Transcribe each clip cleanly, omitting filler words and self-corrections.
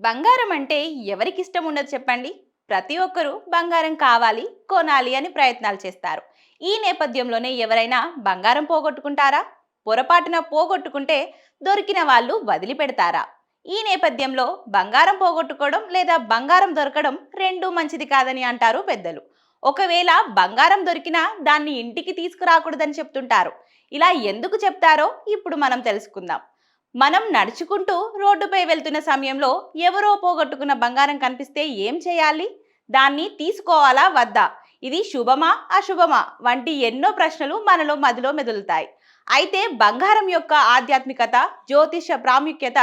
బంగారం అంటే ఎవరికి ఇష్టం ఉండదు చెప్పండి. ప్రతి ఒక్కరూ బంగారం కావాలి, కొనాలి అని ప్రయత్నాలు చేస్తారు. ఈ నేపథ్యంలోనే ఎవరైనా బంగారం పోగొట్టుకుంటారా? పొరపాటున పోగొట్టుకుంటే దొరికిన వాళ్ళు వదిలిపెడతారా? ఈ నేపథ్యంలో బంగారం పోగొట్టుకోవడం లేదా బంగారం దొరకడం రెండూ మంచిది కాదని అంటారు పెద్దలు. ఒకవేళ బంగారం దొరికినా దాన్ని ఇంటికి తీసుకురాకూడదని చెప్తుంటారు. ఇలా ఎందుకు చెప్తారో ఇప్పుడు మనం తెలుసుకుందాం. మనం నడుచుకుంటూ రోడ్డుపై వెళ్తున్న సమయంలో ఎవరో పోగొట్టుకున్న బంగారం కనిపిస్తే ఏం చేయాలి? దాన్ని తీసుకోవాలా వద్దా? ఇది శుభమా అశుభమా వంటి ఎన్నో ప్రశ్నలు మనలో మదిలో మెదులుతాయి. అయితే బంగారం యొక్క ఆధ్యాత్మికత, జ్యోతిష ప్రాముఖ్యత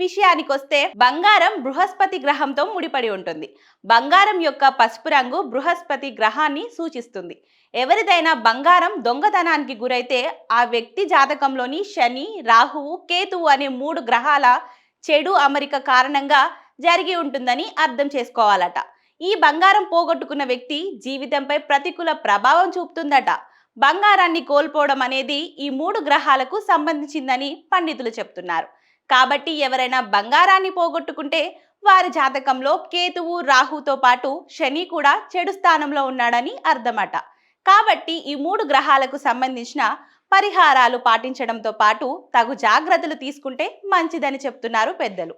విషయానికొస్తే బంగారం బృహస్పతి గ్రహంతో ముడిపడి ఉంటుంది. బంగారం యొక్క పసుపు రంగు బృహస్పతి గ్రహాన్ని సూచిస్తుంది. ఎవరిదైనా బంగారం దొంగతనానికి గురైతే ఆ వ్యక్తి జాతకంలోని శని, రాహువు, కేతువు అనే 3 గ్రహాల చెడు అమరిక కారణంగా జరిగి ఉంటుందని అర్థం చేసుకోవాలట. ఈ బంగారం పోగొట్టుకున్న వ్యక్తి జీవితంపై ప్రతికూల ప్రభావం చూపుతుందట. బంగారాన్ని కోల్పోవడం అనేది ఈ 3 గ్రహాలకు సంబంధించిందని పండితులు చెప్తున్నారు. కాబట్టి ఎవరైనా బంగారాన్ని పోగొట్టుకుంటే వారి జాతకంలో కేతువు, రాహుతో పాటు శని కూడా చెడు స్థానంలో ఉన్నాడని అర్థమట. కాబట్టి ఈ 3 గ్రహాలకు సంబంధించిన పరిహారాలు పాటించడంతో పాటు తగు జాగ్రత్తలు తీసుకుంటే మంచిదని చెప్తున్నారు పెద్దలు.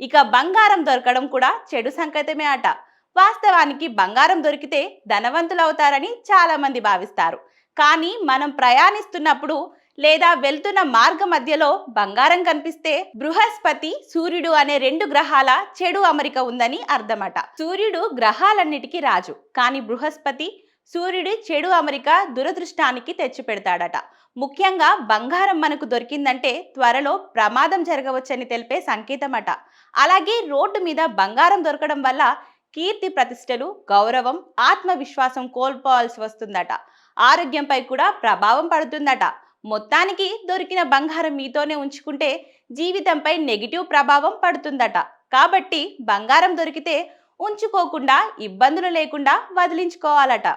ఇక బంగారం దొరకడం కూడా చెడు సంకేతమే అట. వాస్తవానికి బంగారం దొరికితే ధనవంతులవుతారని చాలా మంది భావిస్తారు. కానీ మనం ప్రయాణిస్తున్నప్పుడు లేదా వెళ్తున్న మార్గ మధ్యలో బంగారం కనిపిస్తే బృహస్పతి, సూర్యుడు అనే 2 గ్రహాల చెడు అమరిక ఉందని అర్థమట. సూర్యుడు గ్రహాలన్నిటికీ రాజు, కానీ బృహస్పతి సూర్యుడి చెడు అమరిక దురదృష్టానికి తెచ్చిపెడతాడట. ముఖ్యంగా బంగారం మనకు దొరికిందంటే త్వరలో ప్రమాదం జరగవచ్చని తెలిపే సంకేతమట. అలాగే రోడ్డు మీద బంగారం దొరకడం వల్ల కీర్తి ప్రతిష్టలు, గౌరవం, ఆత్మవిశ్వాసం కోల్పోవాల్సి వస్తుందట. ఆరోగ్యంపై కూడా ప్రభావం పడుతుందట. మొత్తానికి దొరికిన బంగారం మీతోనే ఉంచుకుంటే జీవితంపై నెగిటివ్ ప్రభావం పడుతుందట. కాబట్టి బంగారం దొరికితే ఉంచుకోకుండా ఇబ్బందులు లేకుండా వదిలించుకోవాలట.